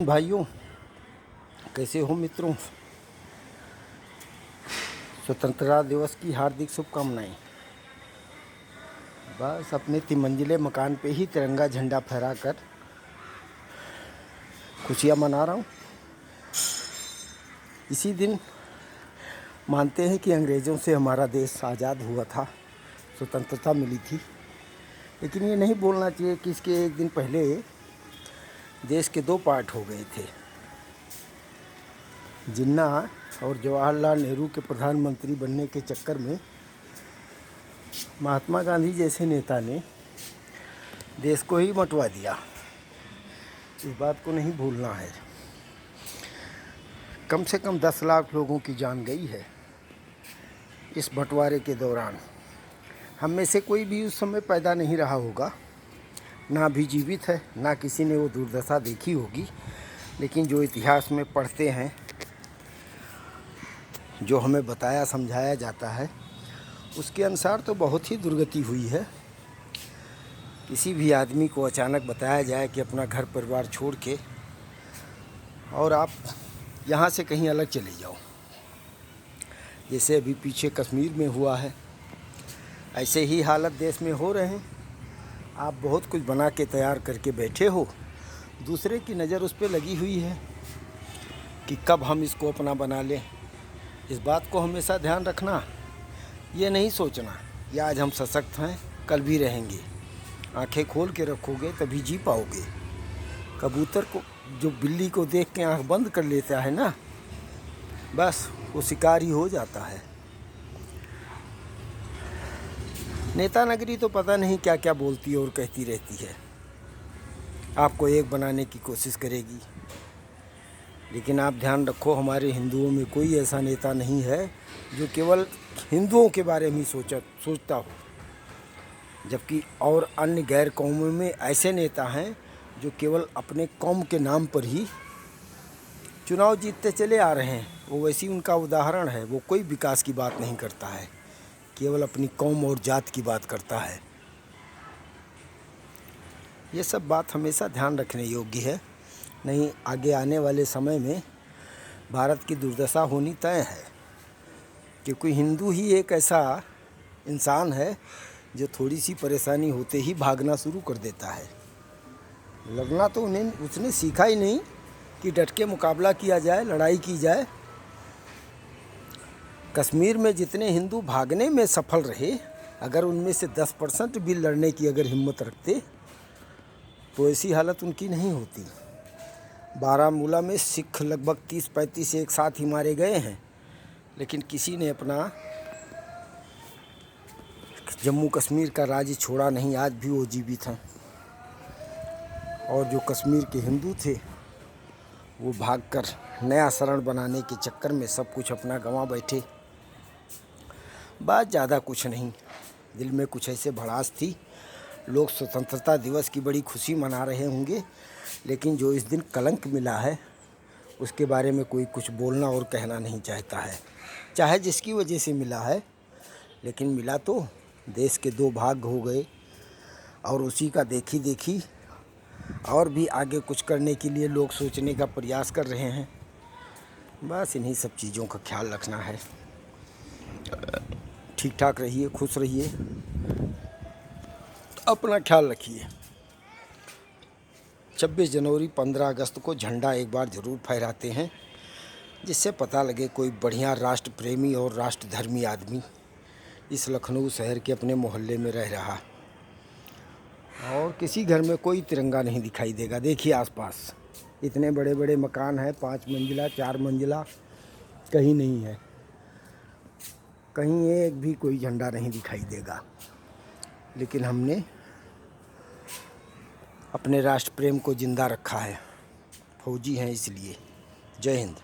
भाइयों, कैसे हो मित्रों। स्वतंत्रता दिवस की हार्दिक शुभकामनाएं। बस अपने तिमंजिले मकान पे ही तिरंगा झंडा फहराकर खुशियाँ मना रहा हूँ। इसी दिन मानते हैं कि अंग्रेज़ों से हमारा देश आज़ाद हुआ था, स्वतंत्रता मिली थी। लेकिन ये नहीं बोलना चाहिए कि इसके एक दिन पहले देश के 2 पार्ट हो गए थे। जिन्ना और जवाहरलाल नेहरू के प्रधानमंत्री बनने के चक्कर में महात्मा गांधी जैसे नेता ने देश को ही बंटवा दिया। इस बात को नहीं भूलना है। कम से कम 10 लाख लोगों की जान गई है इस बंटवारे के दौरान। हम में से कोई भी उस समय पैदा नहीं रहा होगा, ना भी जीवित है, ना किसी ने वो दुर्दशा देखी होगी। लेकिन जो इतिहास में पढ़ते हैं, जो हमें बताया समझाया जाता है, उसके अनुसार तो बहुत ही दुर्गति हुई है। किसी भी आदमी को अचानक बताया जाए कि अपना घर परिवार छोड़ के और आप यहाँ से कहीं अलग चले जाओ, जैसे अभी पीछे कश्मीर में हुआ है, ऐसे ही हालत देश में हो रहे हैं। आप बहुत कुछ बना के तैयार करके बैठे हो, दूसरे की नज़र उस पर लगी हुई है कि कब हम इसको अपना बना लें। इस बात को हमेशा ध्यान रखना, ये नहीं सोचना कि आज हम सशक्त हैं, कल भी रहेंगे। आंखें खोल के रखोगे तभी जी पाओगे। कबूतर को जो बिल्ली को देख के आंख बंद कर लेता है ना, बस वो शिकार ही हो जाता है। नेता नगरी तो पता नहीं क्या क्या बोलती और कहती रहती है, आपको एक बनाने की कोशिश करेगी। लेकिन आप ध्यान रखो, हमारे हिंदुओं में कोई ऐसा नेता नहीं है जो केवल हिंदुओं के बारे में सोचता हो, जबकि और अन्य गैर कौमों में ऐसे नेता हैं जो केवल अपने कौम के नाम पर ही चुनाव जीतते चले आ रहे हैं। वो वैसी उनका उदाहरण है। वो कोई विकास की बात नहीं करता है, केवल अपनी कौम और जात की बात करता है। ये सब बात हमेशा ध्यान रखने योग्य है, नहीं आगे आने वाले समय में भारत की दुर्दशा होनी तय है। क्योंकि हिंदू ही एक ऐसा इंसान है जो थोड़ी सी परेशानी होते ही भागना शुरू कर देता है। लड़ना तो उसने सीखा ही नहीं कि डट के मुकाबला किया जाए, लड़ाई की जाए। कश्मीर में जितने हिंदू भागने में सफल रहे, अगर उनमें से 10% भी लड़ने की अगर हिम्मत रखते तो ऐसी हालत उनकी नहीं होती। बारामूला में सिख लगभग 30-35 एक साथ ही मारे गए हैं, लेकिन किसी ने अपना जम्मू कश्मीर का राज्य छोड़ा नहीं। आज भी वो जीवित हैं। और जो कश्मीर के हिंदू थे वो भागकर नया शरण बनाने के चक्कर में सब कुछ अपना गंवा बैठे। बात ज़्यादा कुछ नहीं, दिल में कुछ ऐसे भड़ास थी। लोग स्वतंत्रता दिवस की बड़ी खुशी मना रहे होंगे, लेकिन जो इस दिन कलंक मिला है उसके बारे में कोई कुछ बोलना और कहना नहीं चाहता है। चाहे जिसकी वजह से मिला है, लेकिन मिला तो देश के 2 भाग हो गए। और उसी का देखी देखी और भी आगे कुछ करने के लिए लोग सोचने का प्रयास कर रहे हैं। बस इन्हीं सब चीज़ों का ख्याल रखना है। ठीक ठाक रहिए, खुश रहिए, अपना ख्याल रखिए। 26 जनवरी 15 अगस्त को झंडा एक बार ज़रूर फहराते हैं, जिससे पता लगे कोई बढ़िया राष्ट्र प्रेमी और राष्ट्रधर्मी आदमी इस लखनऊ शहर के अपने मोहल्ले में रह रहा। और किसी घर में कोई तिरंगा नहीं दिखाई देगा। देखिए आसपास इतने बड़े बड़े मकान हैं, 5 मंजिला 4 मंजिला, कहीं नहीं है, कहीं एक भी कोई झंडा नहीं दिखाई देगा। लेकिन हमने अपने राष्ट्र प्रेम को जिंदा रखा है, फौजी हैं इसलिए। जय हिंद।